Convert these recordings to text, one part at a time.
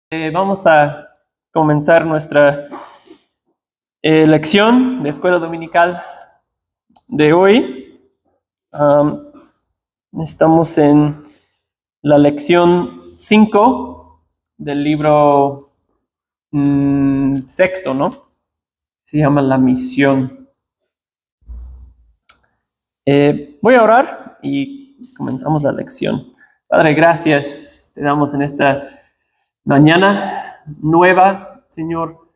Vamos a comenzar nuestra lección de escuela dominical de hoy. Estamos en la lección 5 del libro sexto, ¿no? Se llama La Misión. Voy a orar y comenzamos la lección. Padre, gracias te damos en esta mañana nueva, Señor,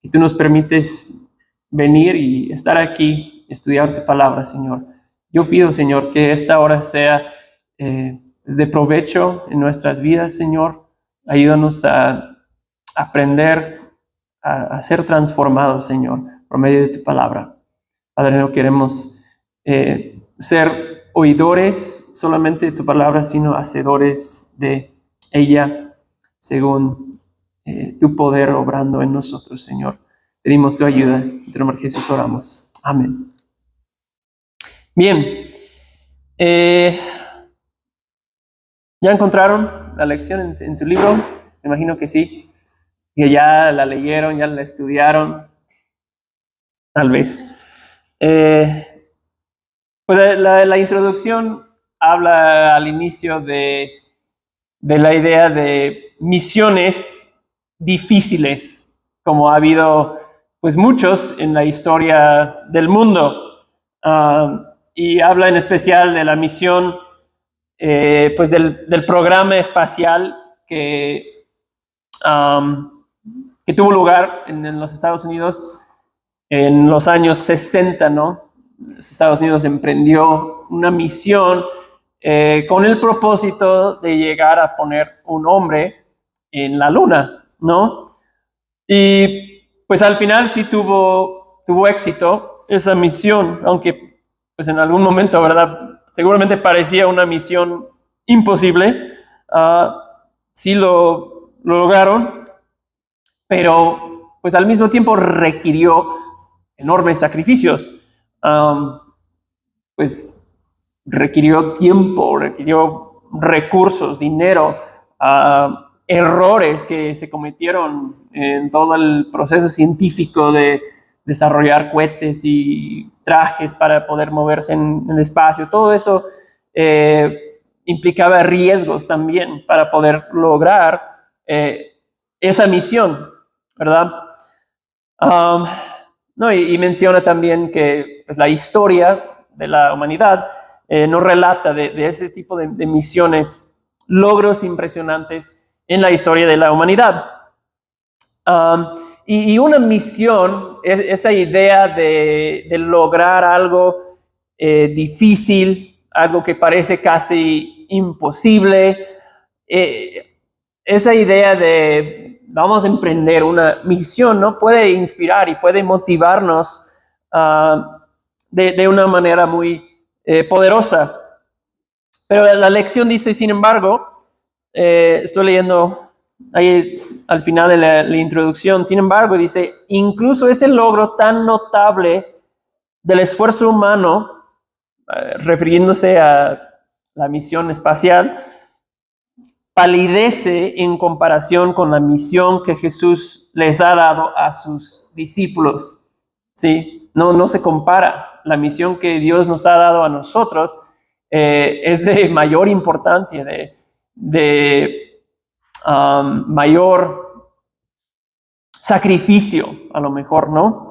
que tú nos permites venir y estar aquí, estudiar tu palabra, Señor. Yo pido, Señor, que esta hora sea de provecho en nuestras vidas, Señor. Ayúdanos a aprender, a ser transformados, Señor, por medio de tu palabra. Padre, no queremos ser oidores solamente de tu palabra, sino hacedores de ella, según tu poder obrando en nosotros, Señor. Pedimos tu ayuda. En tu nombre de Jesús oramos. Amén. Bien. ¿Ya encontraron la lección en su libro? Me imagino que sí. Que ya la leyeron, ya la estudiaron. Tal vez. Pues la introducción habla al inicio de la idea de misiones difíciles, como ha habido pues muchos en la historia del mundo. Y habla en especial de la misión pues del programa espacial que tuvo lugar en los Estados Unidos en los años 60, ¿no? Los Estados Unidos emprendió una misión con el propósito de llegar a poner un hombre en la luna, ¿no? Y pues al final sí tuvo éxito esa misión, aunque pues en algún momento, ¿verdad? Seguramente parecía una misión imposible. Sí lo lograron, pero pues al mismo tiempo requirió enormes sacrificios. Pues requirió tiempo, requirió recursos, dinero, errores que se cometieron en todo el proceso científico de desarrollar cohetes y trajes para poder moverse en el espacio. Todo eso implicaba riesgos también para poder lograr esa misión, ¿verdad? No, y menciona también que pues, la historia de la humanidad nos relata de ese tipo de misiones, logros impresionantes en la historia de la humanidad. Y una misión, esa idea de lograr algo difícil, algo que parece casi imposible, esa idea de vamos a emprender una misión, ¿no? Puede inspirar y puede motivarnos de una manera muy poderosa. Pero la lección dice, sin embargo, estoy leyendo ahí al final de la introducción, sin embargo, dice, incluso ese logro tan notable del esfuerzo humano, refiriéndose a la misión espacial, palidece en comparación con la misión que Jesús les ha dado a sus discípulos. ¿Sí? No se compara. La misión que Dios nos ha dado a nosotros es de mayor importancia, de mayor sacrificio, a lo mejor, ¿no?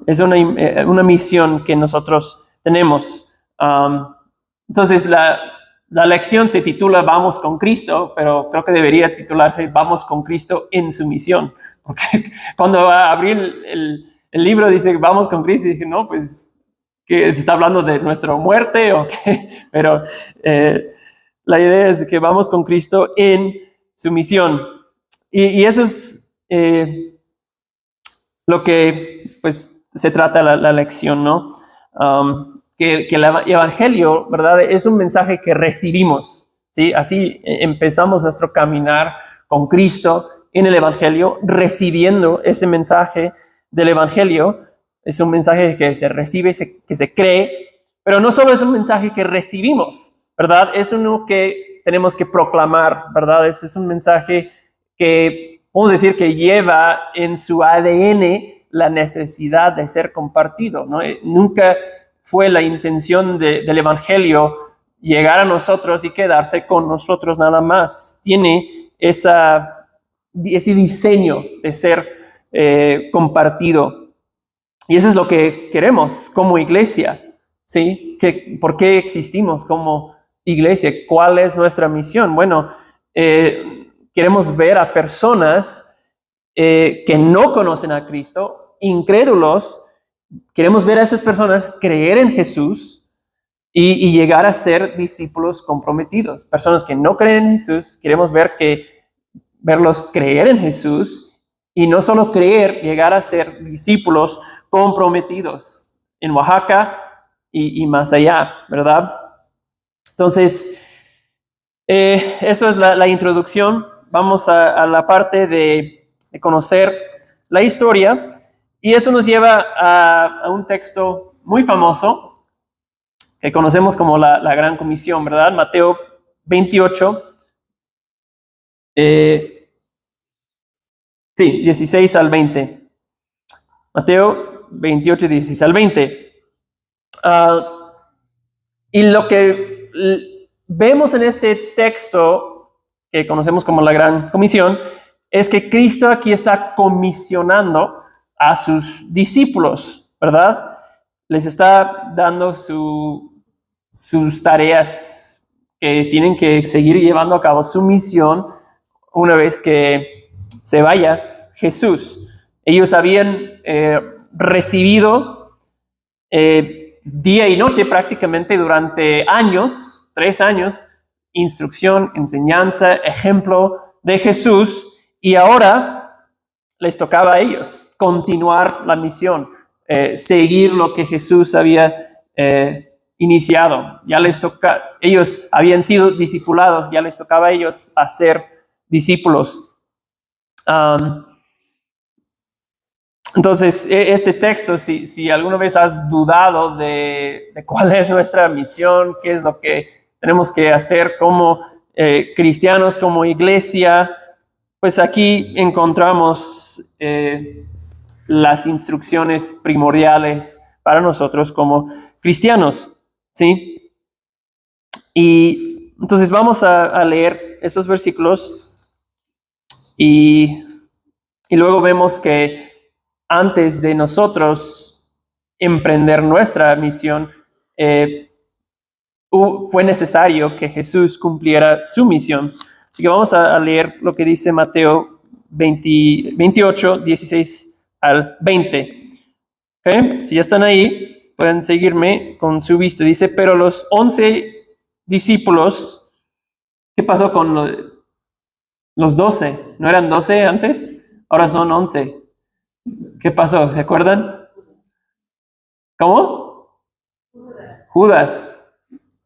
Es una misión que nosotros tenemos. Entonces, la lección se titula Vamos con Cristo, pero creo que debería titularse Vamos con Cristo en su misión. Porque cuando abrí el libro dice Vamos con Cristo, y dije, no, pues, ¿qué está hablando de nuestra muerte o qué? Pero la idea es que vamos con Cristo en su misión. Y eso es lo que, pues, se trata la lección, ¿no? Que el evangelio, ¿verdad? Es un mensaje que recibimos, ¿sí? Así empezamos nuestro caminar con Cristo en el evangelio, recibiendo ese mensaje del evangelio. Es un mensaje que se recibe, que se cree, pero no solo es un mensaje que recibimos, ¿verdad? Es uno que tenemos que proclamar, ¿verdad? Es un mensaje que podemos decir que lleva en su ADN la necesidad de ser compartido, ¿no? Nunca fue la intención del Evangelio llegar a nosotros y quedarse con nosotros nada más. Tiene ese diseño de ser compartido. Y eso es lo que queremos como iglesia, ¿sí? ¿Por qué existimos como iglesia? ¿Cuál es nuestra misión? Bueno, queremos ver a personas que no conocen a Cristo, incrédulos. Queremos ver a esas personas creer en Jesús y llegar a ser discípulos comprometidos. Personas que no creen en Jesús, queremos verlos creer en Jesús y no solo creer, llegar a ser discípulos comprometidos en Oaxaca y más allá, ¿verdad? Entonces, eso es la introducción. Vamos a la parte de conocer la historia, y eso nos lleva a un texto muy famoso que conocemos como la Gran Comisión, ¿verdad? Mateo 28, 16 al 20. Mateo 28, 16 al 20. Y lo que vemos en este texto, que conocemos como la Gran Comisión, es que Cristo aquí está comisionando a sus discípulos, ¿verdad? Les está dando sus tareas que tienen que seguir llevando a cabo, su misión, una vez que se vaya Jesús. Ellos habían recibido día y noche prácticamente durante años, 3 años, instrucción, enseñanza, ejemplo de Jesús, y ahora les tocaba a ellos continuar la misión, seguir lo que Jesús había iniciado. Ya les toca, ellos habían sido discipulados, ya les tocaba a ellos hacer discípulos. Entonces, este texto, si alguna vez has dudado de cuál es nuestra misión, qué es lo que tenemos que hacer como cristianos, como iglesia, pues aquí encontramos las instrucciones primordiales para nosotros como cristianos, ¿sí? Y entonces vamos a leer esos versículos y luego vemos que antes de nosotros emprender nuestra misión, fue necesario que Jesús cumpliera su misión. Así que vamos a leer lo que dice Mateo 28, 16 al 20. ¿Okay? Si ya están ahí, pueden seguirme con su vista. Dice, pero los 11 discípulos, ¿qué pasó con los 12? ¿No eran 12 antes? Ahora son 11. ¿Qué pasó? ¿Se acuerdan? ¿Cómo? Judas,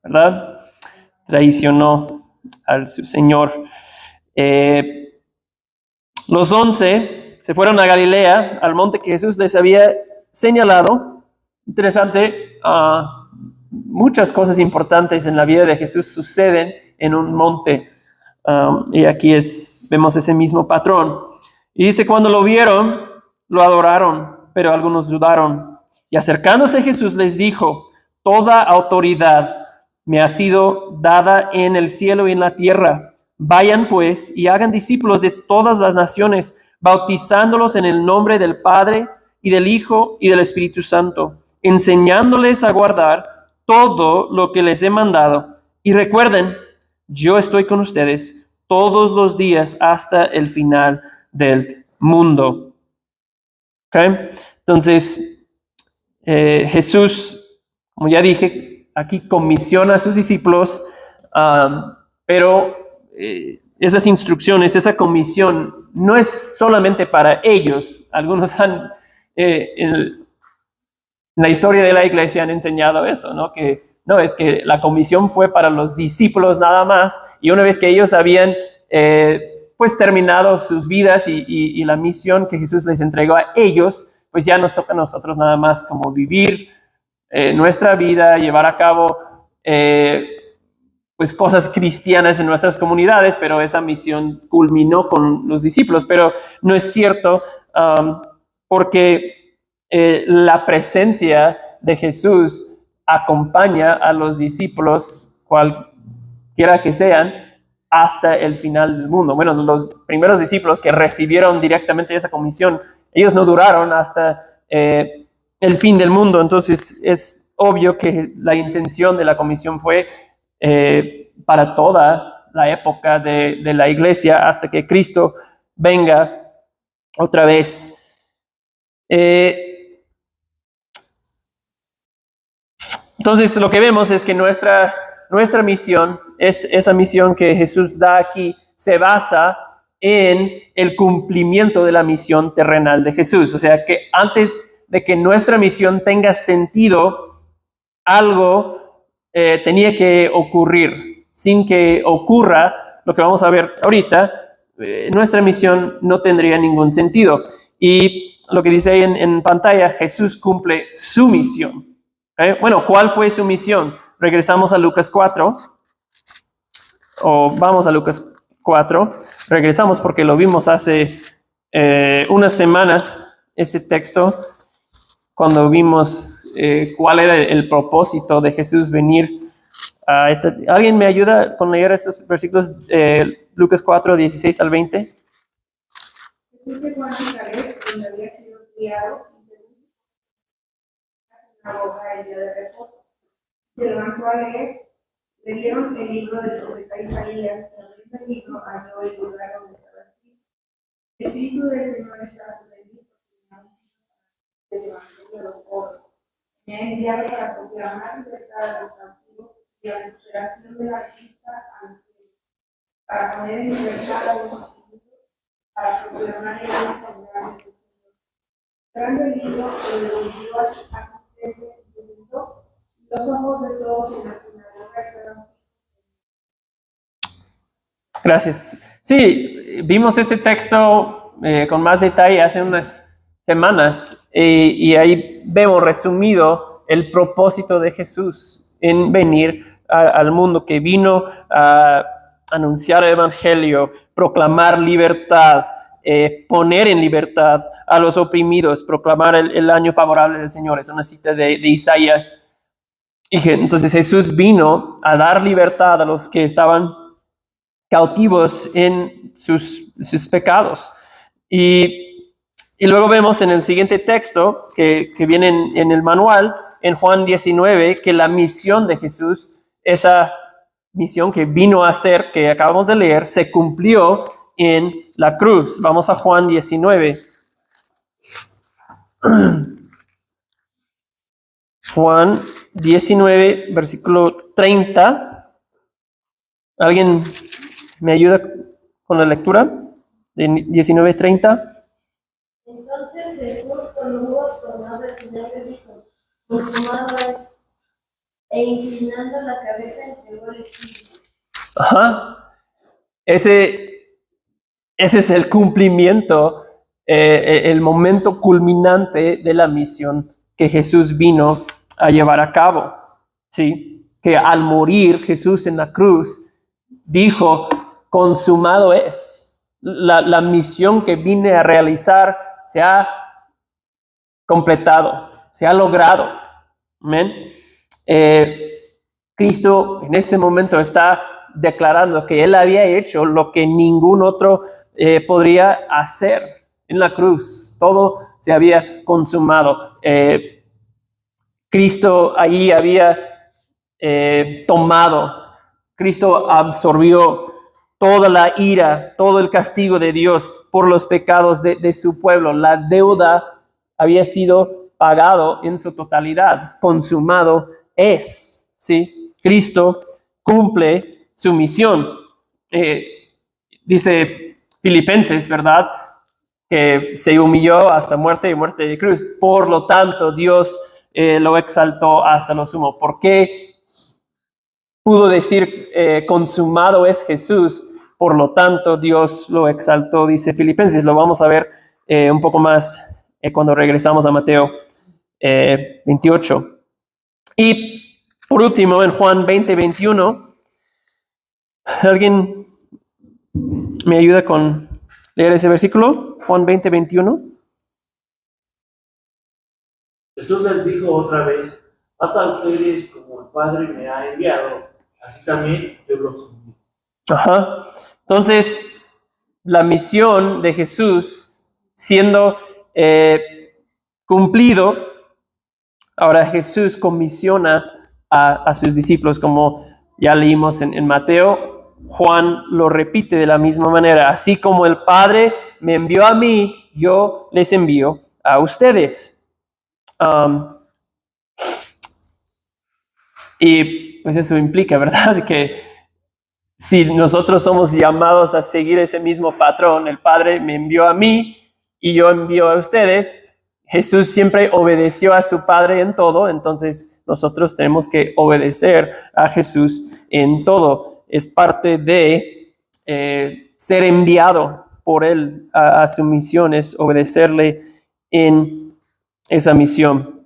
¿verdad? Traicionó a su Señor. Los 11 se fueron a Galilea, al monte que Jesús les había señalado. Interesante, muchas cosas importantes en la vida de Jesús suceden en un monte. Y aquí vemos ese mismo patrón. Y dice, cuando lo vieron, lo adoraron, pero algunos dudaron. Y acercándose Jesús les dijo, toda autoridad me ha sido dada en el cielo y en la tierra. Vayan pues y hagan discípulos de todas las naciones, bautizándolos en el nombre del Padre y del Hijo y del Espíritu Santo, enseñándoles a guardar todo lo que les he mandado. Y recuerden, yo estoy con ustedes todos los días hasta el final del mundo. ¿Okay? Entonces, Jesús, como ya dije, aquí comisiona a sus discípulos, pero esas instrucciones, esa comisión, no es solamente para ellos. Algunos en la historia de la iglesia han enseñado eso, ¿no? Que no, es que la comisión fue para los discípulos nada más, y una vez que ellos habían pues terminado sus vidas y la misión que Jesús les entregó a ellos, pues ya nos toca a nosotros nada más como vivir nuestra vida, llevar a cabo pues cosas cristianas en nuestras comunidades, pero esa misión culminó con los discípulos. Pero no es cierto, porque la presencia de Jesús acompaña a los discípulos, cualquiera que sean, hasta el final del mundo. Bueno, los primeros discípulos que recibieron directamente esa comisión, ellos no duraron hasta el fin del mundo. Entonces es obvio que la intención de la comisión fue para toda la época de la iglesia hasta que Cristo venga otra vez. Entonces lo que vemos es que nuestra misión, es esa misión que Jesús da aquí, se basa en el cumplimiento de la misión terrenal de Jesús. O sea que antes de que nuestra misión tenga sentido, algo tenía que ocurrir. Sin que ocurra lo que vamos a ver ahorita, nuestra misión no tendría ningún sentido. Y lo que dice ahí en pantalla, Jesús cumple su misión. ¿Okay? Bueno, ¿cuál fue su misión? Regresamos a Lucas 4, o vamos a Lucas 4, regresamos porque lo vimos hace unas semanas, ese texto, cuando vimos cuál era el propósito de Jesús venir a esta. ¿Alguien me ayuda con leer esos versículos? Lucas 4, 16 al 20. Se levantó a leer, le dieron el libro del profeta Isaías, y abriendo el libro halló el lugar donde estaba escrito: el Espíritu del Señor está sobre mí, porque me ha ungido de los pobres, me ha enviado para proclamar libertad a los cautivos y la recuperación del artista a los ciegos, para poner en libertad a los oprimidos, para proclamar el año con grandes deseos. Dando el libro, lo devolvió a su asistente y se sentó. Los ojos de todos en la sinagoga estaban. Gracias. Sí, vimos ese texto con más detalle hace unas semanas y ahí vemos resumido el propósito de Jesús en venir al mundo, que vino a anunciar el evangelio, proclamar libertad, poner en libertad a los oprimidos, proclamar el año favorable del Señor. Es una cita de Isaías. Y entonces Jesús vino a dar libertad a los que estaban cautivos en sus pecados. Y luego vemos en el siguiente texto que viene en el manual, en Juan 19, que la misión de Jesús, esa misión que vino a hacer, que acabamos de leer, se cumplió en la cruz. Vamos a Juan 19. Juan 19, versículo 30. ¿Alguien me ayuda con la lectura? De 19:30. Entonces Jesús, con hubo tomado el Señor, le dijo: consumado es, e inclinando la cabeza entregó el espíritu. Ajá. Ese es el cumplimiento, el momento culminante de la misión que Jesús vino a llevar a cabo, ¿sí? Que al morir Jesús en la cruz dijo: consumado es. La misión que vine a realizar se ha completado, se ha logrado. Amén. Cristo en ese momento está declarando que Él había hecho lo que ningún otro podría hacer en la cruz. Todo se había consumado. Cristo ahí había Cristo absorbió toda la ira, todo el castigo de Dios por los pecados de su pueblo. La deuda había sido pagado en su totalidad. Consumado es, ¿sí? Cristo cumple su misión. Dice Filipenses, ¿verdad?, que se humilló hasta muerte y muerte de cruz. Por lo tanto, Dios lo exaltó hasta lo sumo. ¿Por qué pudo decir consumado es Jesús? Por lo tanto, Dios lo exaltó, dice Filipenses. Lo vamos a ver un poco más cuando regresamos a Mateo 28. Y por último, en Juan 20:21, ¿Alguien me ayuda con leer ese versículo? Juan 20:21. Jesús les dijo otra vez: haz a ustedes como el Padre me ha enviado, así también yo los envío. Ajá. Entonces, la misión de Jesús siendo cumplido, ahora Jesús comisiona a sus discípulos, como ya leímos en Mateo. Juan lo repite de la misma manera: así como el Padre me envió a mí, yo les envío a ustedes. Y pues eso implica, ¿verdad?, que si nosotros somos llamados a seguir ese mismo patrón, el Padre me envió a mí y yo envío a ustedes. Jesús siempre obedeció a su Padre en todo, entonces nosotros tenemos que obedecer a Jesús en todo. Es parte de ser enviado por Él a su misión, es obedecerle en esa misión.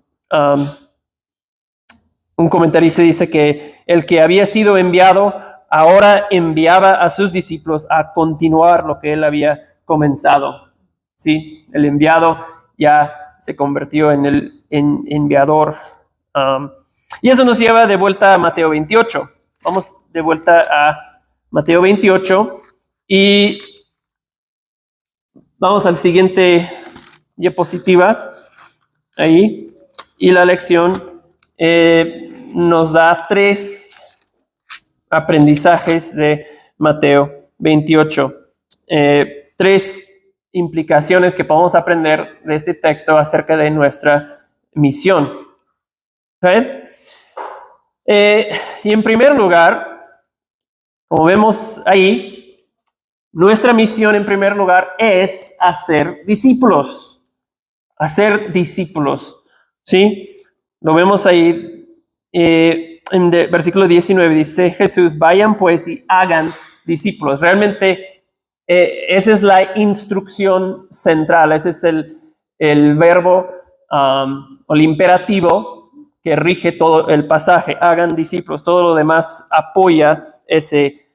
Un comentarista dice que el que había sido enviado ahora enviaba a sus discípulos a continuar lo que él había comenzado. ¿Sí? El enviado ya se convirtió en el enviador. Y eso nos lleva de vuelta a Mateo 28. Vamos de vuelta a Mateo 28 y vamos al siguiente diapositiva. Ahí. Y la lección nos da 3 aprendizajes de Mateo 28. 3 implicaciones que podemos aprender de este texto acerca de nuestra misión. ¿Okay? Y en primer lugar, como vemos ahí, nuestra misión en primer lugar es hacer discípulos. Hacer discípulos. ¿Sí? Lo vemos ahí en versículo 19, dice Jesús: vayan pues y hagan discípulos. Realmente esa es la instrucción central, ese es el verbo o el imperativo que rige todo el pasaje: hagan discípulos. Todo lo demás apoya ese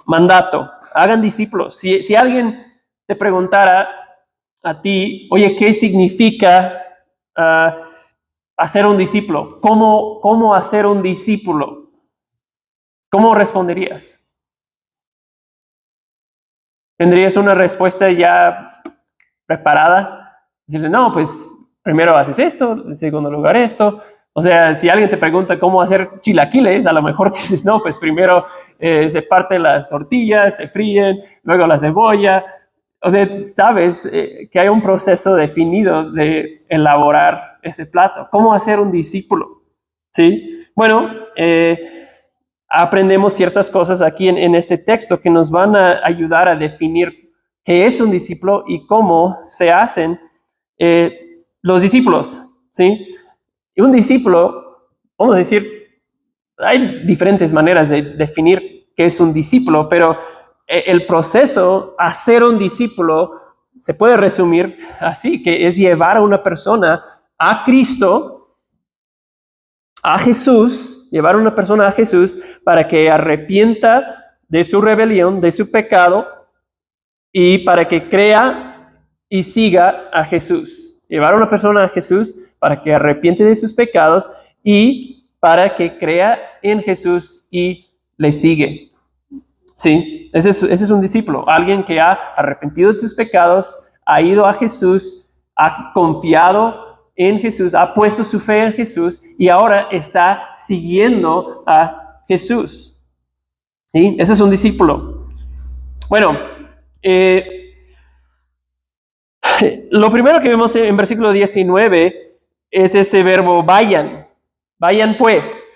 mandato: hagan discípulos. Si alguien te preguntara a ti: oye, ¿qué significa hacer un discípulo? ¿Cómo hacer un discípulo? ¿Cómo responderías? ¿Tendrías una respuesta ya preparada? Decirle: no, pues primero haces esto, en segundo lugar esto. O sea, si alguien te pregunta cómo hacer chilaquiles, a lo mejor dices: no, pues primero se parten las tortillas, se fríen, luego la cebolla. O sea, sabes que hay un proceso definido de elaborar ese plato. ¿Cómo hacer un discípulo? ¿Sí? Bueno, aprendemos ciertas cosas aquí en este texto que nos van a ayudar a definir qué es un discípulo y cómo se hacen los discípulos. ¿Sí? Y un discípulo, vamos a decir, hay diferentes maneras de definir qué es un discípulo, pero el proceso, hacer un discípulo, se puede resumir así, que es llevar a una persona a Cristo, a Jesús, llevar a una persona a Jesús para que arrepienta de su rebelión, de su pecado, y para que crea y siga a Jesús. Llevar a una persona a Jesús para que arrepiente de sus pecados y para que crea en Jesús y le sigue. Sí, ese es un discípulo, alguien que ha arrepentido de tus pecados, ha ido a Jesús, ha confiado en Jesús, ha puesto su fe en Jesús y ahora está siguiendo a Jesús. ¿Sí? Ese es un discípulo. Bueno, lo primero que vemos en versículo 19 es ese verbo vayan. Vayan pues.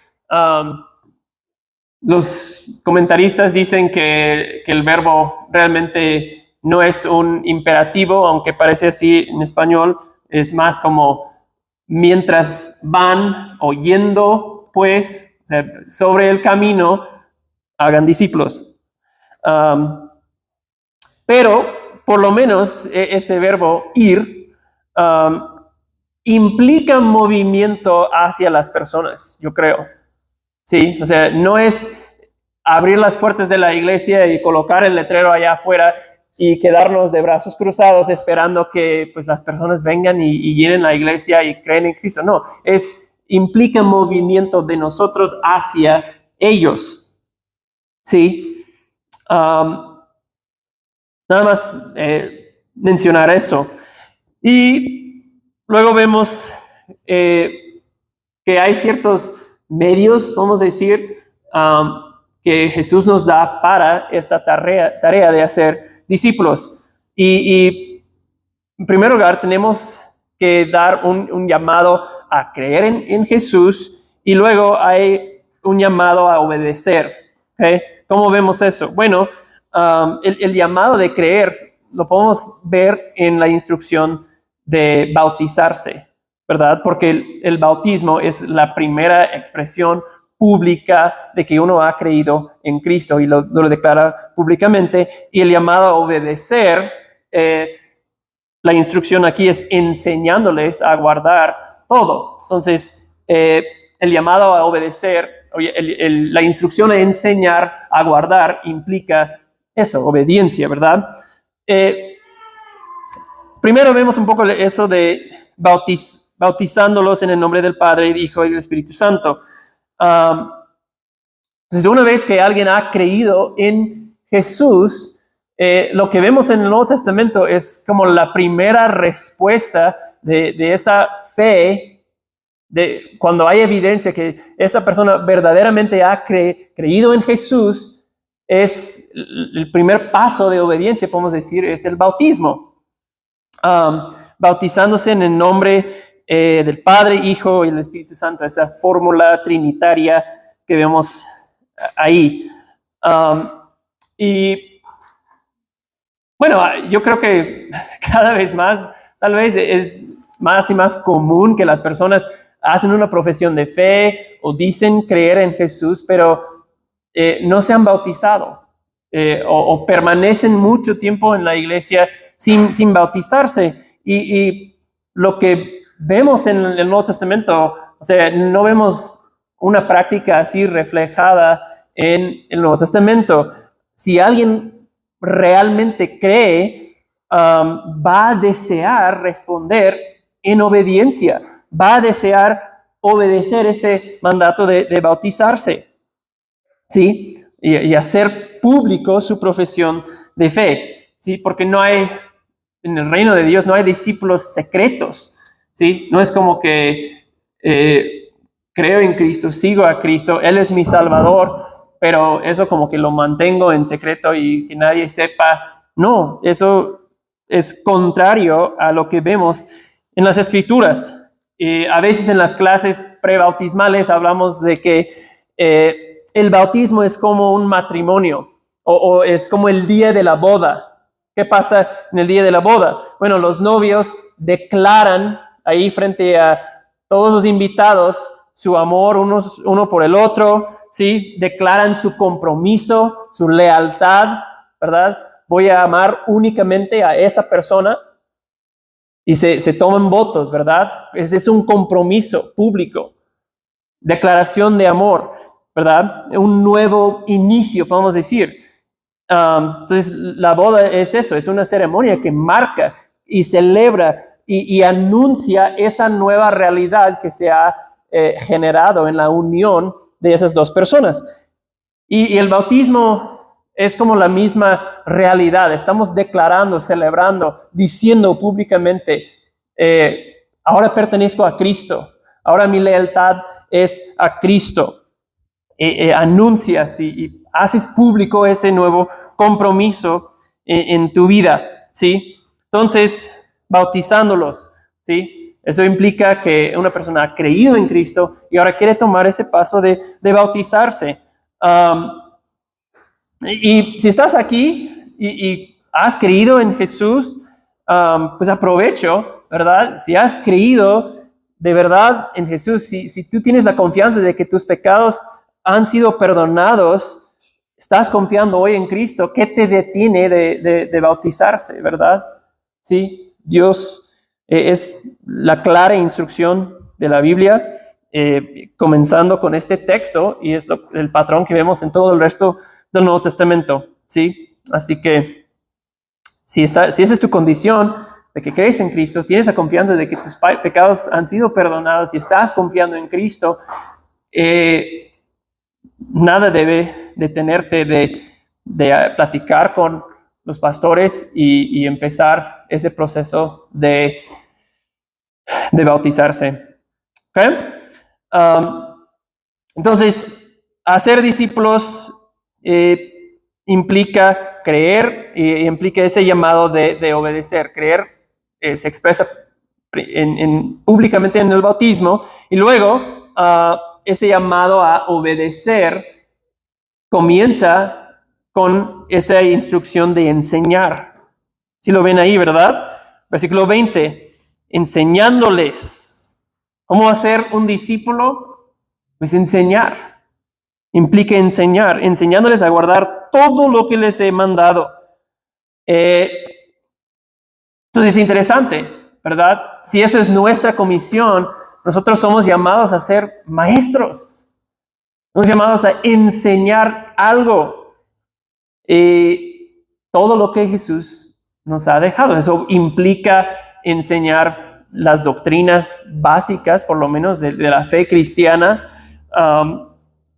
Los comentaristas dicen que el verbo realmente no es un imperativo, aunque parece así en español. Es más como mientras van o yendo, pues, o sea, sobre el camino, hagan discípulos. Pero, por lo menos, ese verbo ir implica movimiento hacia las personas, yo creo. Sí, o sea, no es abrir las puertas de la iglesia y colocar el letrero allá afuera y quedarnos de brazos cruzados esperando que pues, las personas vengan y llenen la iglesia y creen en Cristo. No, implica movimiento de nosotros hacia ellos. ¿Sí? Nada más mencionar eso. Y luego vemos que hay ciertos medios, vamos a decir, que Jesús nos da para esta tarea de hacer discípulos. Y en primer lugar tenemos que dar un llamado a creer en Jesús y luego hay un llamado a obedecer. ¿Okay? ¿Cómo vemos eso? Bueno, el llamado de creer lo podemos ver en la instrucción de bautizarse, ¿verdad? Porque el bautismo es la primera expresión pública de que uno ha creído en Cristo y lo declara públicamente. Y el llamado a obedecer, la instrucción aquí es enseñándoles a guardar todo. Entonces, el llamado a obedecer, la instrucción a enseñar a guardar implica eso, obediencia, ¿verdad? Primero vemos un poco eso de bautizándolos en el nombre del Padre, del Hijo y del Espíritu Santo. Entonces, una vez que alguien ha creído en Jesús, lo que vemos en el Nuevo Testamento es como la primera respuesta de esa fe, de cuando hay evidencia que esa persona verdaderamente ha creído en Jesús, es el primer paso de obediencia, podemos decir, es el bautismo. Bautizándose en el nombre del Padre, Hijo y el Espíritu Santo, esa fórmula trinitaria que vemos ahí. Y bueno, yo creo que cada vez más, tal vez es más y más común que las personas hacen una profesión de fe o dicen creer en Jesús, pero no se han bautizado o permanecen mucho tiempo en la iglesia sin bautizarse. Y lo que vemos en el Nuevo Testamento, o sea, no vemos una práctica así reflejada en el Nuevo Testamento. Si alguien realmente cree, va a desear responder en obediencia, va a desear obedecer este mandato de bautizarse, ¿sí? Y hacer público su profesión de fe, ¿sí? Porque no hay, en el reino de Dios no hay discípulos secretos, ¿sí? No es como que creo en Cristo, sigo a Cristo, Él es mi Salvador, pero eso como que lo mantengo en secreto y que nadie sepa. No, eso es contrario a lo que vemos en las Escrituras. A veces en las clases prebautismales hablamos de que el bautismo es como un matrimonio o es como el día de la boda. ¿Qué pasa en el día de la boda? Bueno, los novios declaran ahí frente a todos los invitados su amor uno por el otro, ¿sí? Declaran su compromiso, su lealtad, ¿verdad? Voy a amar únicamente a esa persona y se toman votos, ¿verdad? Es un compromiso público, declaración de amor, ¿verdad? Un nuevo inicio, podemos decir. Entonces, la boda es eso, es una ceremonia que marca y celebra y anuncia esa nueva realidad que se ha generado en la unión de esas dos personas. Y el bautismo es como la misma realidad. Estamos declarando, celebrando, diciendo públicamente, ahora pertenezco a Cristo, ahora mi lealtad es a Cristo. Anuncias y haces público ese nuevo compromiso en tu vida, ¿sí? Entonces, bautizándolos, ¿sí? Eso implica que una persona ha creído en Cristo y ahora quiere tomar ese paso de bautizarse. Y si estás aquí y has creído en Jesús, pues aprovecho, ¿verdad? Si has creído de verdad en Jesús, si tú tienes la confianza de que tus pecados han sido perdonados, estás confiando hoy en Cristo, ¿qué te detiene de bautizarse, verdad? Sí, Dios es la clara instrucción de la Biblia comenzando con este texto, y es el patrón que vemos en todo el resto del Nuevo Testamento, ¿sí? Así que si esa es tu condición, de que crees en Cristo, tienes la confianza de que tus pecados han sido perdonados y estás confiando en Cristo, nada debe detenerte de platicar con los pastores y empezar ese proceso de bautizarse. ¿Okay? Entonces, hacer discípulos implica creer y implica ese llamado de obedecer. Creer se expresa públicamente en el bautismo, y luego ese llamado a obedecer comienza con esa instrucción de enseñar. Si lo ven ahí, ¿verdad? Versículo 20, enseñándoles. ¿Cómo hacer un discípulo? Pues enseñar. Implica enseñar, enseñándoles a guardar todo lo que les he mandado. Entonces es interesante, ¿verdad? Si eso es nuestra comisión, nosotros somos llamados a ser maestros. Somos llamados a enseñar algo. Todo lo que Jesús nos ha dejado. Eso implica enseñar las doctrinas básicas, por lo menos de la fe cristiana,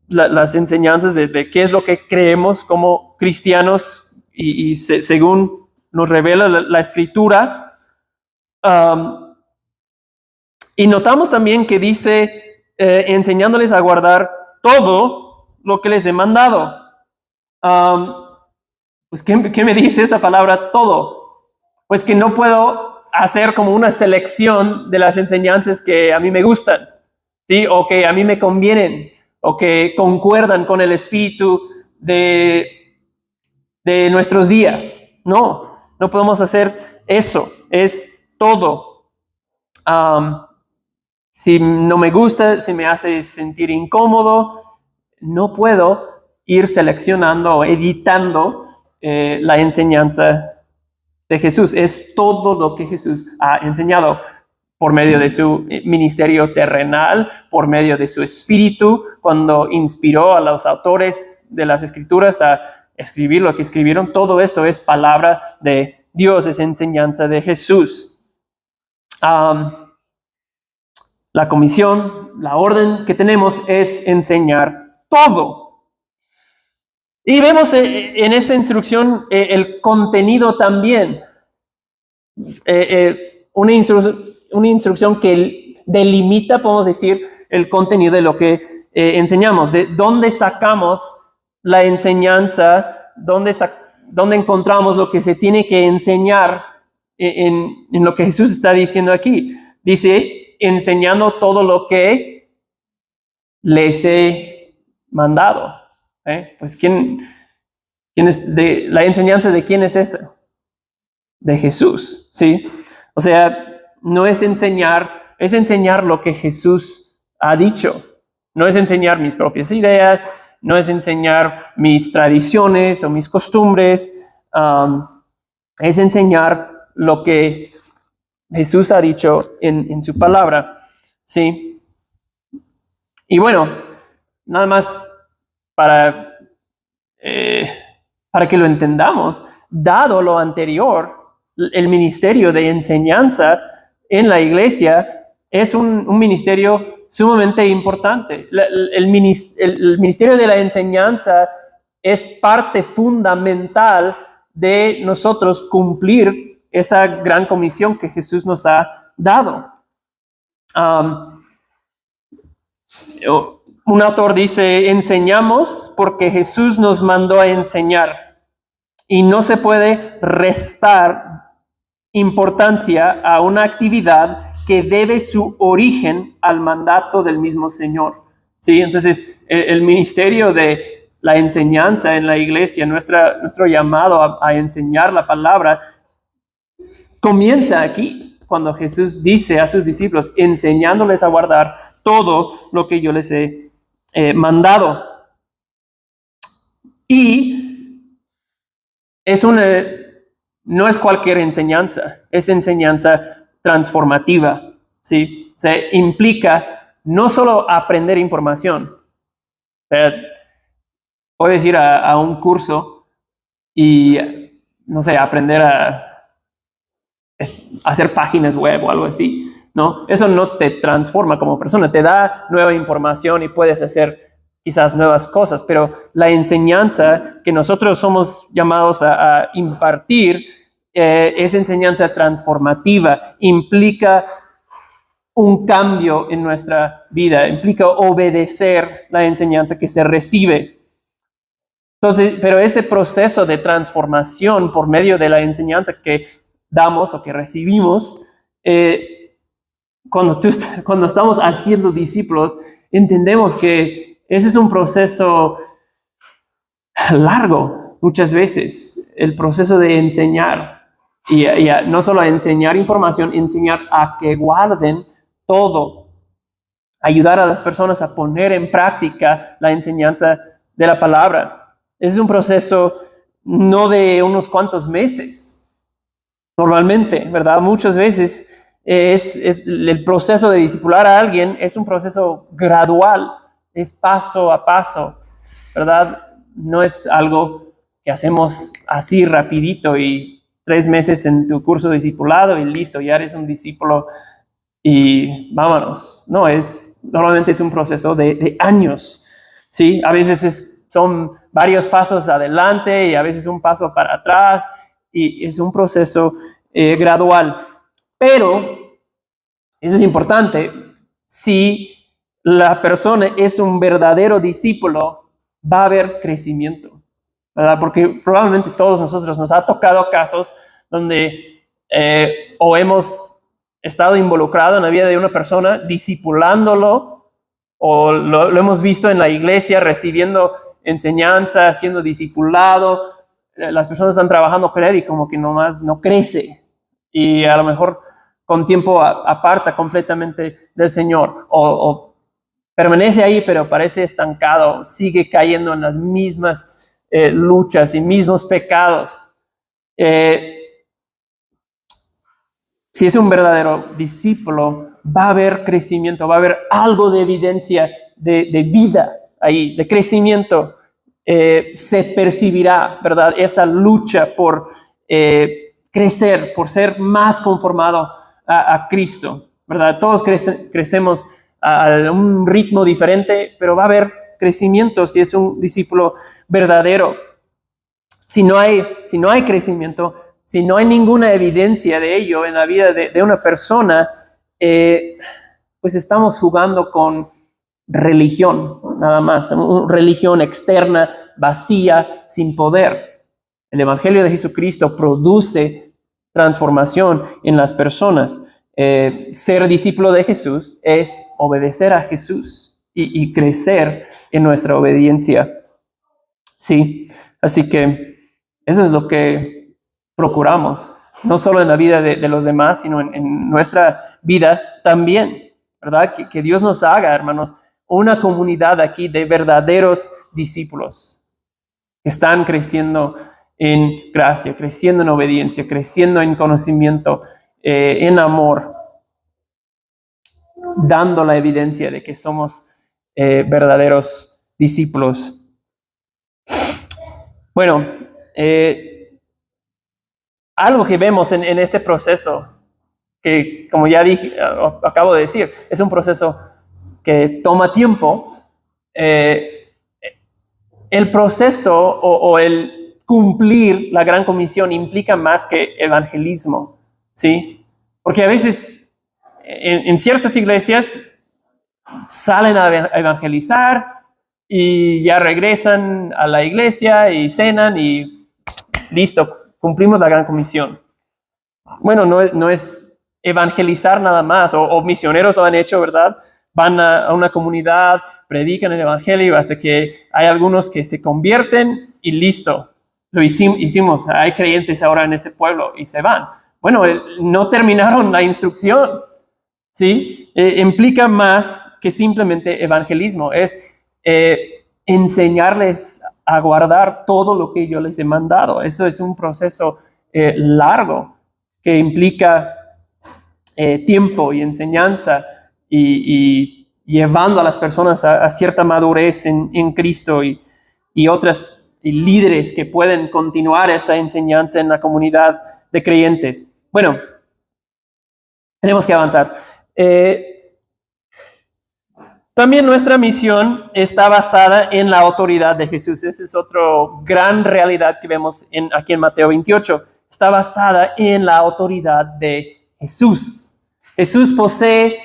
las enseñanzas de qué es lo que creemos como cristianos y según nos revela la Escritura. Y notamos también que dice enseñándoles a guardar todo lo que les he mandado. Pues, ¿qué me dice esa palabra todo? Pues que no puedo hacer como una selección de las enseñanzas que a mí me gustan, ¿sí? O que a mí me convienen, o que concuerdan con el espíritu de nuestros días. No podemos hacer eso. Es todo. Si no me gusta, si me hace sentir incómodo, no puedo ir seleccionando o editando la enseñanza de Jesús. Es todo lo que Jesús ha enseñado por medio de su ministerio terrenal, por medio de su espíritu, cuando inspiró a los autores de las Escrituras a escribir lo que escribieron. Todo esto es palabra de Dios, es enseñanza de Jesús. La comisión, la orden que tenemos es enseñar todo. Y vemos en esa instrucción el contenido también. Una instrucción que delimita, podemos decir, el contenido de lo que enseñamos. De dónde sacamos la enseñanza, dónde encontramos lo que se tiene que enseñar en lo que Jesús está diciendo aquí. Dice, enseñando todo lo que les he mandado. Pues ¿quién es la enseñanza de quién es esa? De Jesús, ¿sí? O sea, no es enseñar, es enseñar lo que Jesús ha dicho. No es enseñar mis propias ideas, no es enseñar mis tradiciones o mis costumbres, es enseñar lo que Jesús ha dicho en su palabra, ¿sí? Y bueno, nada más para que lo entendamos, dado lo anterior, el ministerio de enseñanza en la iglesia es un ministerio sumamente importante. El ministerio de la enseñanza es parte fundamental de nosotros cumplir esa gran comisión que Jesús nos ha dado. Un autor dice, enseñamos porque Jesús nos mandó a enseñar, y no se puede restar importancia a una actividad que debe su origen al mandato del mismo Señor. ¿Sí? Entonces, el ministerio de la enseñanza en la iglesia, nuestro llamado a enseñar la palabra, comienza aquí, cuando Jesús dice a sus discípulos, enseñándoles a guardar todo lo que yo les he mandado. Y no es cualquier enseñanza, es enseñanza transformativa, ¿sí? O sea, implica no solo aprender información. O sea, puedes ir a un curso y, no sé, aprender a hacer páginas web o algo así, ¿no? Eso no te transforma como persona, te da nueva información y puedes hacer quizás nuevas cosas, pero la enseñanza que nosotros somos llamados a impartir es enseñanza transformativa, implica un cambio en nuestra vida, implica obedecer la enseñanza que se recibe. Entonces, pero ese proceso de transformación por medio de la enseñanza que damos o que recibimos, cuando estamos haciendo discípulos, entendemos que ese es un proceso largo, muchas veces, el proceso de enseñar. Y no solo a enseñar información, enseñar a que guarden todo. Ayudar a las personas a poner en práctica la enseñanza de la palabra. Ese es un proceso no de unos cuantos meses. Normalmente, ¿verdad? Muchas veces es el proceso de discipular a alguien es un proceso gradual, es paso a paso, ¿verdad? No es algo que hacemos así rapidito y 3 meses en tu curso de discipulado y listo, ya eres un discípulo y vámonos. No, normalmente es un proceso de años, ¿sí? A veces son varios pasos adelante y a veces un paso para atrás y es un proceso gradual. Pero, eso es importante, si la persona es un verdadero discípulo, va a haber crecimiento, ¿verdad? Porque probablemente todos nosotros nos ha tocado casos donde o hemos estado involucrados en la vida de una persona, discipulándolo, o lo hemos visto en la iglesia recibiendo enseñanza, siendo discipulado, las personas están trabajando con él y como que nomás no crece y a lo mejor con tiempo aparta completamente del Señor o permanece ahí pero parece estancado, sigue cayendo en las mismas luchas y mismos pecados. Si es un verdadero discípulo, va a haber crecimiento, va a haber algo de evidencia de vida ahí, de crecimiento. Se percibirá, ¿verdad? Esa lucha por crecer, por ser más conformado a Cristo, ¿verdad? Todos crecemos a un ritmo diferente, pero va a haber crecimiento si es un discípulo verdadero. Si no hay crecimiento, si no hay ninguna evidencia de ello en la vida de una persona, pues estamos jugando con religión, nada más, una religión externa, vacía, sin poder. El Evangelio de Jesucristo produce transformación en las personas. Ser discípulo de Jesús es obedecer a Jesús y crecer en nuestra obediencia. Sí, así que eso es lo que procuramos, no solo en la vida de los demás, sino en nuestra vida también, ¿verdad? Que Dios nos haga, hermanos, una comunidad aquí de verdaderos discípulos que están creciendo en gracia, creciendo en obediencia, creciendo en conocimiento, en amor, dando la evidencia de que somos verdaderos discípulos. Bueno, algo que vemos en este proceso, que como ya acabo de decir, es un proceso que toma tiempo. El proceso o el cumplir la gran comisión implica más que evangelismo, ¿sí? Porque a veces en ciertas iglesias salen a evangelizar y ya regresan a la iglesia y cenan y listo, cumplimos la gran comisión. Bueno, no es evangelizar nada más, o misioneros lo han hecho, ¿verdad? Van a una comunidad, predican el evangelio hasta que hay algunos que se convierten y listo, lo hicimos, hay creyentes ahora en ese pueblo y se van. Bueno, no terminaron la instrucción, ¿sí? Implica más que simplemente evangelismo, es enseñarles a guardar todo lo que yo les he mandado. Eso es un proceso largo que implica tiempo y enseñanza y llevando a las personas a cierta madurez en Cristo y otras líderes que pueden continuar esa enseñanza en la comunidad de creyentes. Bueno, tenemos que avanzar. También nuestra misión está basada en la autoridad de Jesús. Esa es otra gran realidad que vemos aquí en Mateo 28. Está basada en la autoridad de Jesús. Jesús posee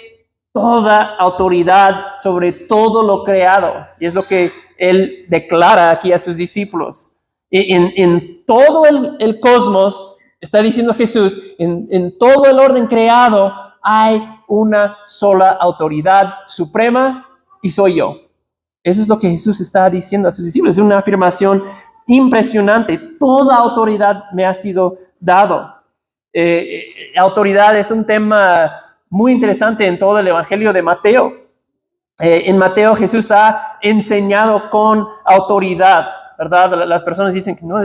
toda autoridad sobre todo lo creado. Y es lo que Él declara aquí a sus discípulos. En todo el cosmos, está diciendo Jesús, en todo el orden creado hay una sola autoridad suprema y soy yo. Eso es lo que Jesús está diciendo a sus discípulos. Es una afirmación impresionante. Toda autoridad me ha sido dado. Autoridad es un tema muy interesante en todo el Evangelio de Mateo. En Mateo Jesús ha enseñado con autoridad, ¿verdad? Las personas dicen que no,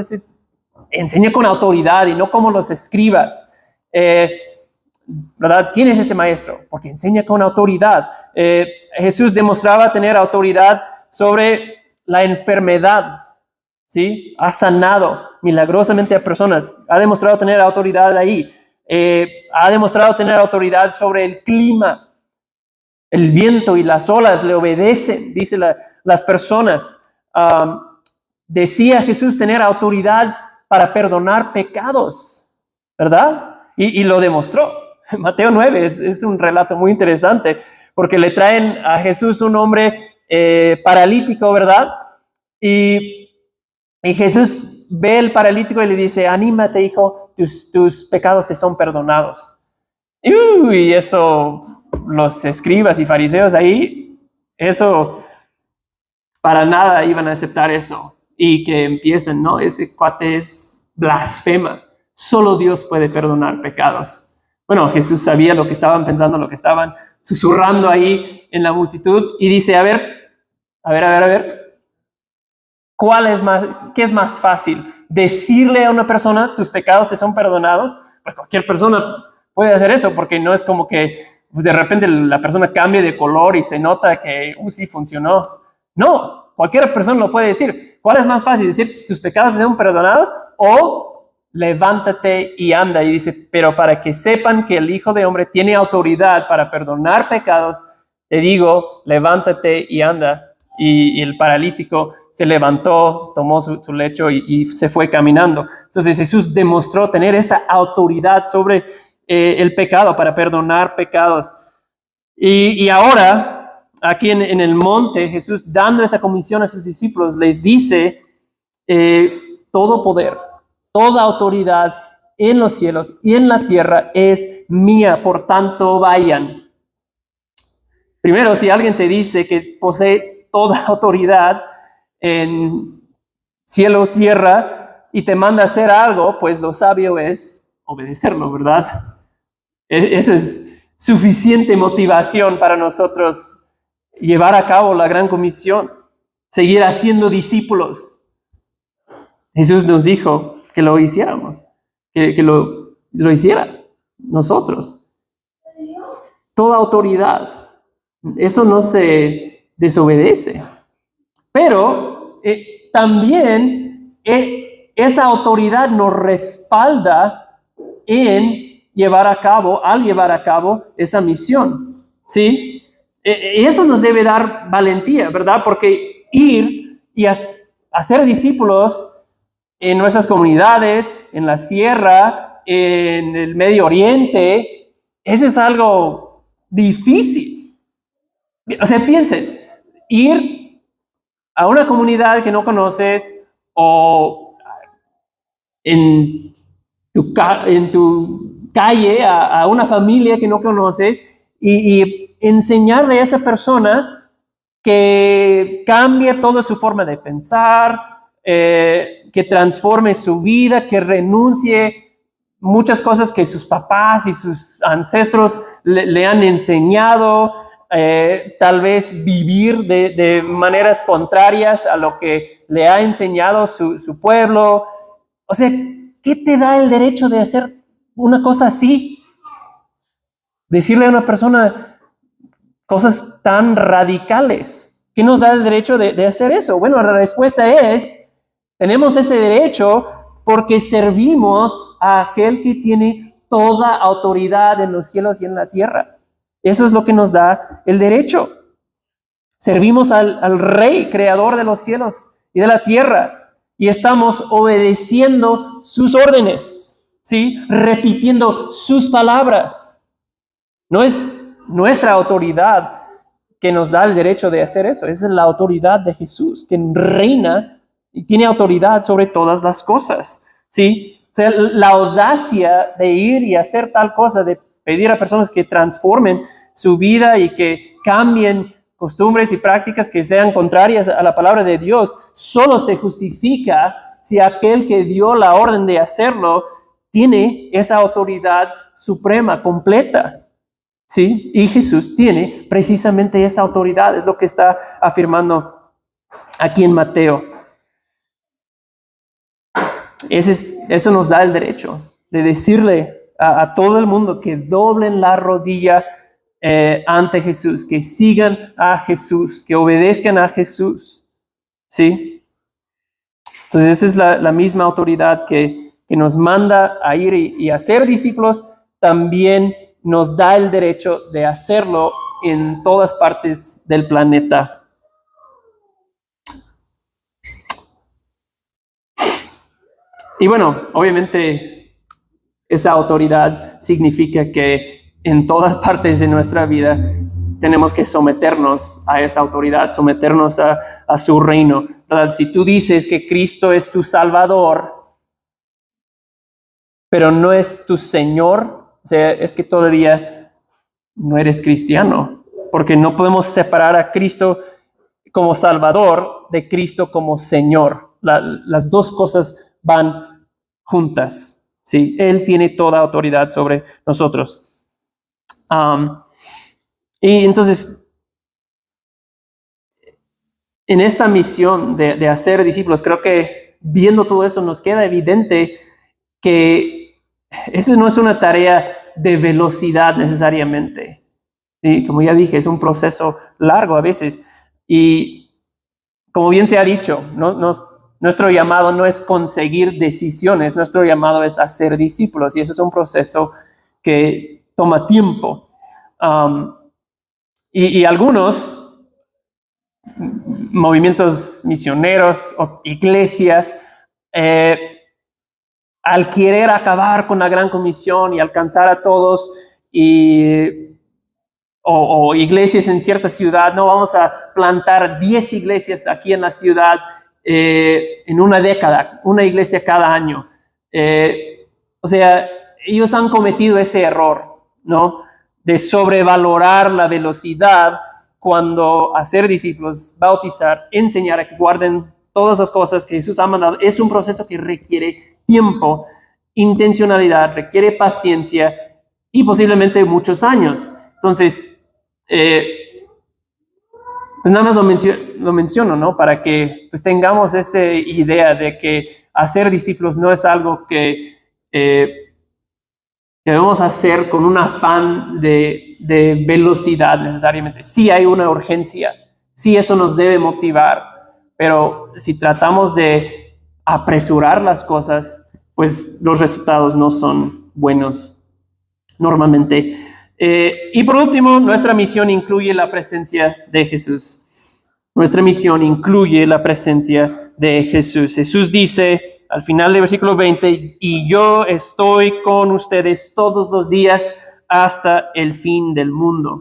enseña con autoridad y no como los escribas. ¿Verdad? ¿Quién es este maestro? Porque enseña con autoridad. Jesús demostraba tener autoridad sobre la enfermedad, ¿sí? Ha sanado milagrosamente a personas. Ha demostrado tener autoridad ahí. Ha demostrado tener autoridad sobre el clima. El viento y las olas le obedecen, dice las personas. Decía Jesús tener autoridad para perdonar pecados, ¿verdad? Y lo demostró. Mateo 9 es un relato muy interesante porque le traen a Jesús un hombre paralítico, ¿verdad? Y Jesús ve el paralítico y le dice, anímate, hijo, tus pecados te son perdonados. Y eso, los escribas y fariseos ahí, eso, para nada iban a aceptar eso. Y que empiecen, ¿no? Ese cuate es blasfema. Solo Dios puede perdonar pecados. Bueno, Jesús sabía lo que estaban pensando, lo que estaban susurrando ahí en la multitud y dice, a ver, ¿qué es más fácil? ¿Decirle a una persona, tus pecados te son perdonados? Pues cualquier persona puede hacer eso porque no es como que pues de repente la persona cambie de color y se nota que, sí funcionó. No, cualquier persona lo puede decir. ¿Cuál es más fácil? ¿Decir, tus pecados te son perdonados? O levántate y anda. Y dice, pero para que sepan que el Hijo de Hombre tiene autoridad para perdonar pecados, te digo, levántate y anda. Y el paralítico se levantó, tomó su lecho y se fue caminando. Entonces Jesús demostró tener esa autoridad sobre el pecado para perdonar pecados. Y ahora, aquí en el monte, Jesús dando esa comisión a sus discípulos, les dice, todo poder, toda autoridad en los cielos y en la tierra es mía, por tanto vayan. Primero, si alguien te dice que posee toda autoridad en cielo o tierra y te manda a hacer algo, pues lo sabio es obedecerlo, ¿verdad? Esa es suficiente motivación para nosotros llevar a cabo la gran comisión, seguir haciendo discípulos. Jesús nos dijo que lo hiciéramos, que lo hiciera nosotros. Toda autoridad, eso no se desobedece. Pero también esa autoridad nos respalda en llevar a cabo esa misión, ¿sí? Eso nos debe dar valentía, ¿verdad? Porque ir y hacer discípulos en nuestras comunidades, en la sierra, en el Medio Oriente, eso es algo difícil. O sea, piensen, ir a una comunidad que no conoces o en tu calle a una familia que no conoces y enseñarle a esa persona que cambie toda su forma de pensar, que transforme su vida, que renuncie muchas cosas que sus papás y sus ancestros le han enseñado, tal vez vivir de maneras contrarias a lo que le ha enseñado su pueblo. O sea, ¿qué te da el derecho de hacer una cosa así? Decirle a una persona, cosas tan radicales? ¿Qué nos da el derecho de hacer eso? Bueno, la respuesta es, tenemos ese derecho porque servimos a aquel que tiene toda autoridad en los cielos y en la tierra. Eso es lo que nos da el derecho. Servimos al Rey, creador de los cielos y de la tierra, y estamos obedeciendo sus órdenes, ¿sí? Repitiendo sus palabras. No es nuestra autoridad que nos da el derecho de hacer eso, es la autoridad de Jesús, quien reina y tiene autoridad sobre todas las cosas, ¿sí? O sea, la audacia de ir y hacer tal cosa, de pedir a personas que transformen su vida y que cambien costumbres y prácticas que sean contrarias a la palabra de Dios, solo se justifica si aquel que dio la orden de hacerlo tiene esa autoridad suprema, completa. ¿Sí? Y Jesús tiene precisamente esa autoridad, es lo que está afirmando aquí en Mateo. Eso nos da el derecho de decirle a todo el mundo que doblen la rodilla ante Jesús, que sigan a Jesús, que obedezcan a Jesús. ¿Sí? Entonces esa es la misma autoridad que nos manda a ir y a ser discípulos, también nos da el derecho de hacerlo en todas partes del planeta. Y bueno, obviamente esa autoridad significa que en todas partes de nuestra vida tenemos que someternos a esa autoridad, someternos a su reino, ¿verdad? Si tú dices que Cristo es tu Salvador, pero no es tu Señor, o sea, es que todavía no eres cristiano, porque no podemos separar a Cristo como Salvador de Cristo como Señor. Las dos cosas van juntas, ¿sí? Él tiene toda autoridad sobre nosotros. Y entonces, en esta misión de hacer discípulos, creo que viendo todo eso nos queda evidente que eso no es una tarea de velocidad necesariamente. ¿Sí? Como ya dije, es un proceso largo a veces. Y como bien se ha dicho, nuestro llamado no es conseguir decisiones, nuestro llamado es hacer discípulos. Y ese es un proceso que toma tiempo. Y algunos movimientos misioneros o iglesias, al querer acabar con la gran comisión y alcanzar a todos, o iglesias en cierta ciudad, no vamos a plantar 10 iglesias aquí en la ciudad en una década, una iglesia cada año. O sea, ellos han cometido ese error, ¿no? De sobrevalorar la velocidad cuando hacer discípulos, bautizar, enseñar a que guarden todas las cosas que Jesús ha mandado. Es un proceso que requiere tiempo, intencionalidad, requiere paciencia y posiblemente muchos años. Entonces, pues nada más lo menciono, ¿no? Para que pues tengamos esa idea de que hacer discípulos no es algo que debemos hacer con un afán de velocidad necesariamente. Sí hay una urgencia, sí eso nos debe motivar, pero si tratamos de apresurar las cosas, pues los resultados no son buenos normalmente. Y por último, nuestra misión incluye la presencia de Jesús. Nuestra misión incluye la presencia de Jesús. Jesús dice al final del versículo 20, y yo estoy con ustedes todos los días hasta el fin del mundo.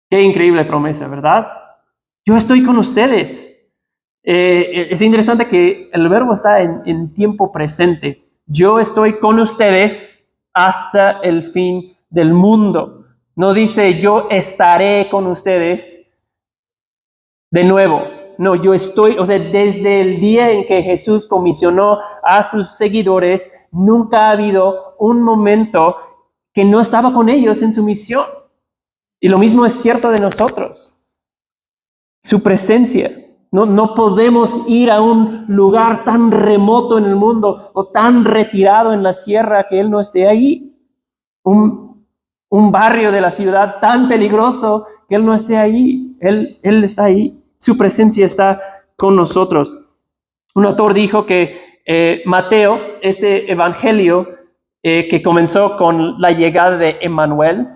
Qué increíble promesa, ¿verdad? Yo estoy con ustedes. Es interesante que el verbo está en tiempo presente. Yo estoy con ustedes hasta el fin del mundo. No dice yo estaré con ustedes de nuevo. No, yo estoy, o sea, desde el día en que Jesús comisionó a sus seguidores, nunca ha habido un momento que no estaba con ellos en su misión. Y lo mismo es cierto de nosotros. Su presencia. No podemos ir a un lugar tan remoto en el mundo o tan retirado en la sierra que Él no esté ahí. un barrio de la ciudad tan peligroso que Él no esté ahí. Él está ahí. Su presencia está con nosotros. Un autor dijo que Mateo, este evangelio que comenzó con la llegada de Emmanuel,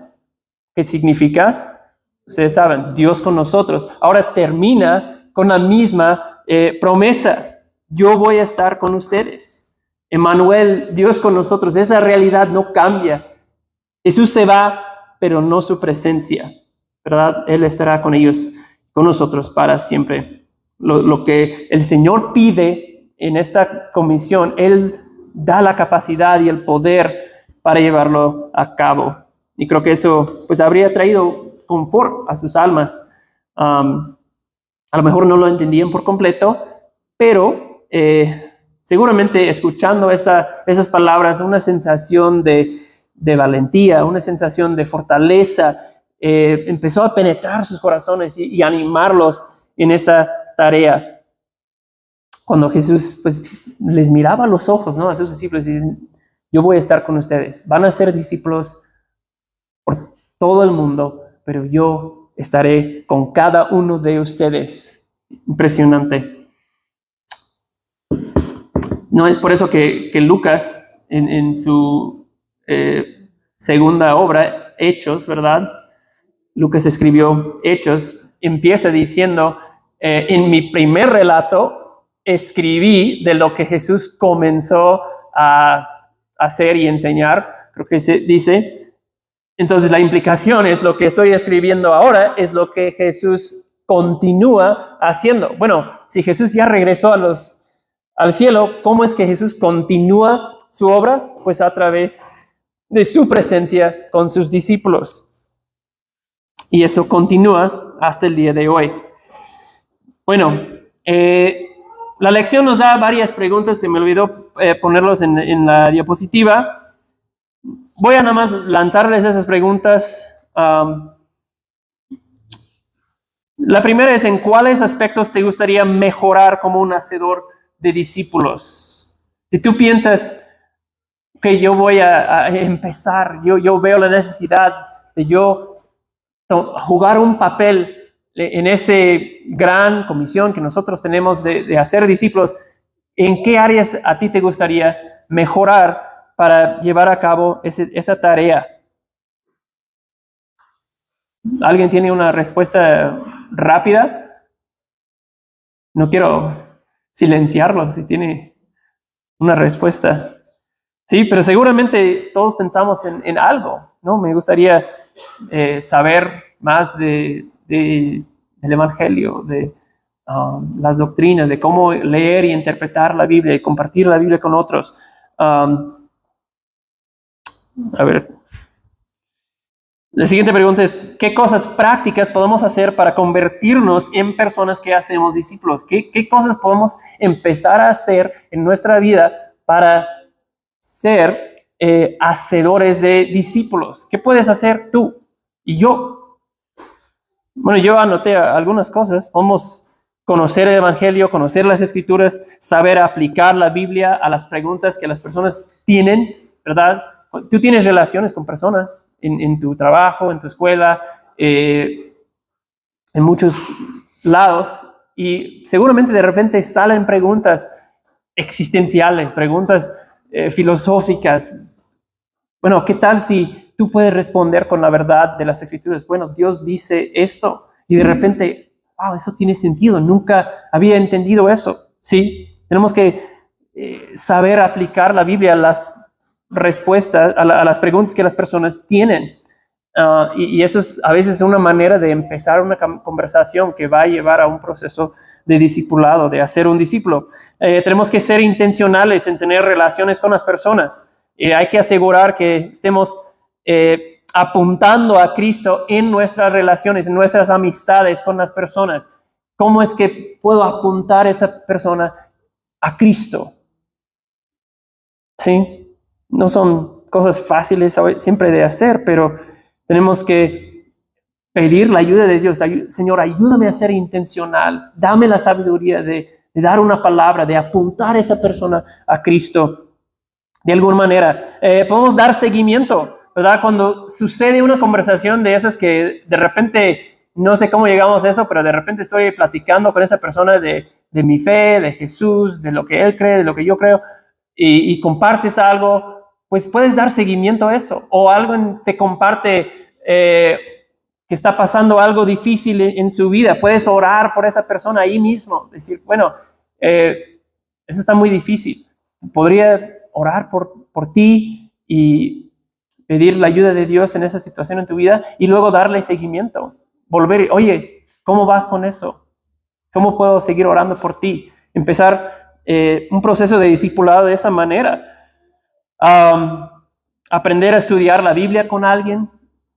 que significa, ustedes saben, Dios con nosotros, ahora termina con la misma promesa. Yo voy a estar con ustedes. Emmanuel, Dios con nosotros, esa realidad no cambia. Jesús se va, pero no su presencia, ¿verdad? Él estará con ellos, con nosotros para siempre. Lo que el Señor pide en esta comisión, Él da la capacidad y el poder para llevarlo a cabo. Y creo que eso pues habría traído confort a sus almas. A lo mejor no lo entendían por completo, pero seguramente escuchando esas palabras, una sensación de valentía, una sensación de fortaleza, empezó a penetrar sus corazones y animarlos en esa tarea. Cuando Jesús pues les miraba a los ojos, ¿no?, a sus discípulos y dicen, yo voy a estar con ustedes, van a ser discípulos por todo el mundo, pero yo estaré con cada uno de ustedes. Impresionante. No es por eso que Lucas en su segunda obra, Hechos, ¿verdad? Lucas escribió Hechos, empieza diciendo, en mi primer relato escribí de lo que Jesús comenzó a hacer y enseñar, creo que se dice. Entonces la implicación es lo que estoy escribiendo ahora es lo que Jesús continúa haciendo. Bueno, si Jesús ya regresó al cielo, ¿cómo es que Jesús continúa su obra? Pues a través de su presencia con sus discípulos. Y eso continúa hasta el día de hoy. Bueno, la lección nos da varias preguntas. Se me olvidó ponerlos en la diapositiva. Voy a nada más lanzarles esas preguntas. La primera es, ¿en cuáles aspectos te gustaría mejorar como un hacedor de discípulos? Si tú piensas que yo voy a empezar, yo veo la necesidad de yo jugar un papel en esa gran comisión que nosotros tenemos de hacer discípulos, ¿en qué áreas a ti te gustaría mejorar para llevar a cabo esa tarea? ¿Alguien tiene una respuesta rápida? No quiero silenciarlo si tiene una respuesta. Sí, pero seguramente todos pensamos en algo, ¿no? Me gustaría saber más del Evangelio, de las doctrinas, de cómo leer y interpretar la Biblia y compartir la Biblia con otros. A ver, la siguiente pregunta es, ¿qué cosas prácticas podemos hacer para convertirnos en personas que hacemos discípulos? ¿Qué cosas podemos empezar a hacer en nuestra vida para ser hacedores de discípulos? ¿Qué puedes hacer tú y yo? Bueno, yo anoté algunas cosas. Podemos conocer el Evangelio, conocer las Escrituras, saber aplicar la Biblia a las preguntas que las personas tienen, ¿verdad? Tú tienes relaciones con personas en tu trabajo, en tu escuela, en muchos lados, y seguramente de repente salen preguntas existenciales, preguntas filosóficas. Bueno, ¿qué tal si tú puedes responder con la verdad de las Escrituras? Bueno, Dios dice esto, y de repente, wow, eso tiene sentido, nunca había entendido eso. Sí, tenemos que saber aplicar la Biblia a las respuestas, a las preguntas que las personas tienen. Y eso es a veces una manera de empezar una conversación que va a llevar a un proceso de discipulado, de hacer un discípulo. Tenemos que ser intencionales en tener relaciones con las personas. Hay que asegurar que estemos apuntando a Cristo en nuestras relaciones, en nuestras amistades con las personas. ¿Cómo es que puedo apuntar a esa persona a Cristo? ¿Sí? No son cosas fáciles siempre de hacer, pero tenemos que pedir la ayuda de Dios. Señor, ayúdame a ser intencional. Dame la sabiduría de dar una palabra, de apuntar a esa persona a Cristo. De alguna manera, podemos dar seguimiento. ¿verdad? Cuando sucede una conversación de esas que de repente, no sé cómo llegamos a eso, pero de repente estoy platicando con esa persona de mi fe, de Jesús, de lo que él cree, de lo que yo creo, y compartes algo, pues puedes dar seguimiento a eso. O alguien te comparte que está pasando algo difícil en su vida, puedes orar por esa persona ahí mismo, decir, bueno, eso está muy difícil, podría orar por ti y pedir la ayuda de Dios en esa situación en tu vida y luego darle seguimiento, volver, oye, ¿cómo vas con eso? ¿Cómo puedo seguir orando por ti? Empezar un proceso de discipulado de esa manera. Aprender a estudiar la Biblia con alguien.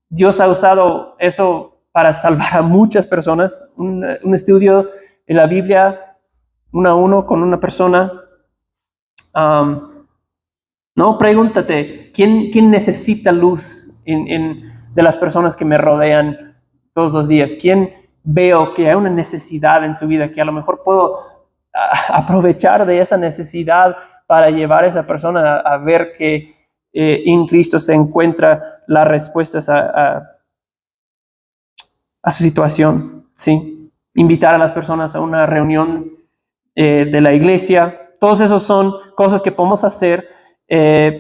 Dios ha usado eso para salvar a muchas personas. Un estudio de la Biblia uno a uno con una persona. No, pregúntate, ¿quién necesita luz de las personas que me rodean todos los días? ¿Quién veo que hay una necesidad en su vida que a lo mejor puedo aprovechar de esa necesidad para llevar a esa persona a ver que en Cristo se encuentra las respuestas a su situación? ¿Sí? Invitar a las personas a una reunión de la iglesia. Todos esos son cosas que podemos hacer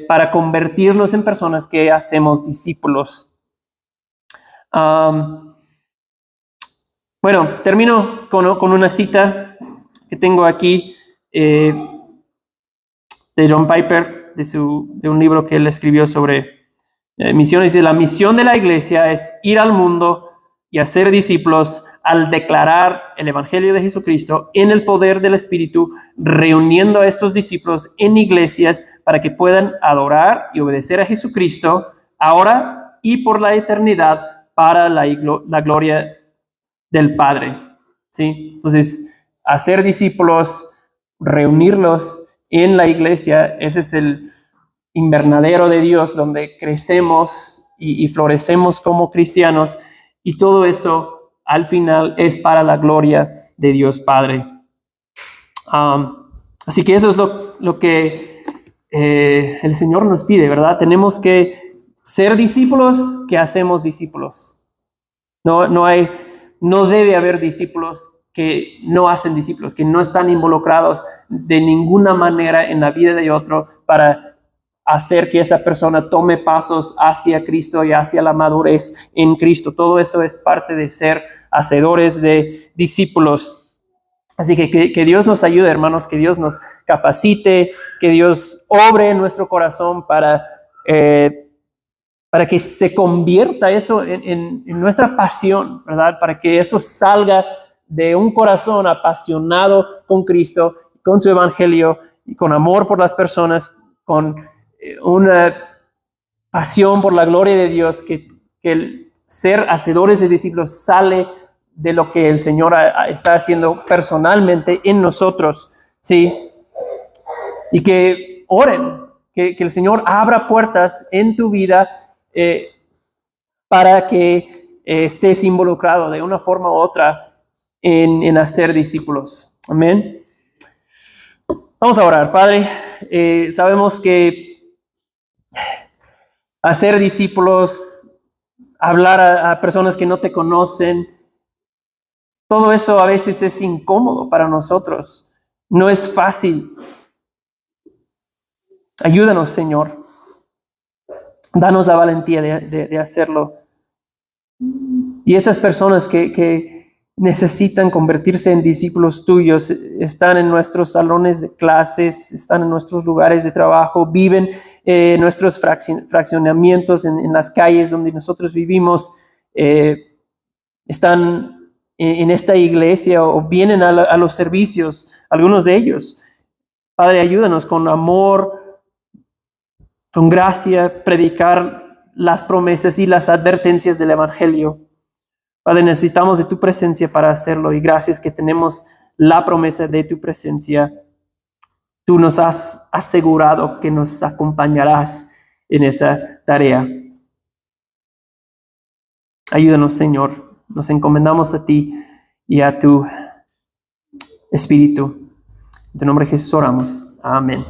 para convertirnos en personas que hacemos discípulos. Bueno, termino con una cita que tengo aquí de John Piper, de un libro que él escribió sobre misiones. De la misión de la iglesia es ir al mundo y hacer discípulos al declarar el Evangelio de Jesucristo en el poder del Espíritu, reuniendo a estos discípulos en iglesias para que puedan adorar y obedecer a Jesucristo ahora y por la eternidad para la gloria del Padre. ¿Sí? Entonces, hacer discípulos, reunirlos en la iglesia, ese es el invernadero de Dios donde crecemos y florecemos como cristianos, y todo eso al final es para la gloria de Dios Padre. Así que eso es lo que el Señor nos pide, ¿verdad? Tenemos que ser discípulos que hacemos discípulos. No debe haber discípulos que no hacen discípulos, que no están involucrados de ninguna manera en la vida de otro para hacer que esa persona tome pasos hacia Cristo y hacia la madurez en Cristo. Todo eso es parte de ser hacedores de discípulos. Así que Dios nos ayude, hermanos, que Dios nos capacite, que Dios obre en nuestro corazón para que se convierta eso en nuestra pasión, ¿verdad? Para que eso salga de un corazón apasionado con Cristo, con su evangelio y con amor por las personas, con una pasión por la gloria de Dios, que el ser hacedores de discípulos sale de lo que el Señor está haciendo personalmente en nosotros, ¿sí? Y que oren, que el Señor abra puertas en tu vida para que estés involucrado de una forma u otra en hacer discípulos. Amén. Vamos a orar. Padre, sabemos que hacer discípulos, hablar a personas que no te conocen, todo eso a veces es incómodo para nosotros. No es fácil. Ayúdanos, Señor. Danos la valentía de hacerlo. Y esas personas que necesitan convertirse en discípulos tuyos están en nuestros salones de clases, están en nuestros lugares de trabajo, viven en nuestros fraccionamientos, en las calles donde nosotros vivimos, están en esta iglesia o vienen a los servicios, algunos de ellos. Padre, ayúdanos con amor, con gracia, predicar las promesas y las advertencias del Evangelio. Padre, necesitamos de tu presencia para hacerlo, y gracias que tenemos la promesa de tu presencia. Tú nos has asegurado que nos acompañarás en esa tarea. Ayúdanos, Señor. Nos encomendamos a ti y a tu Espíritu. En tu nombre, Jesús, oramos. Amén.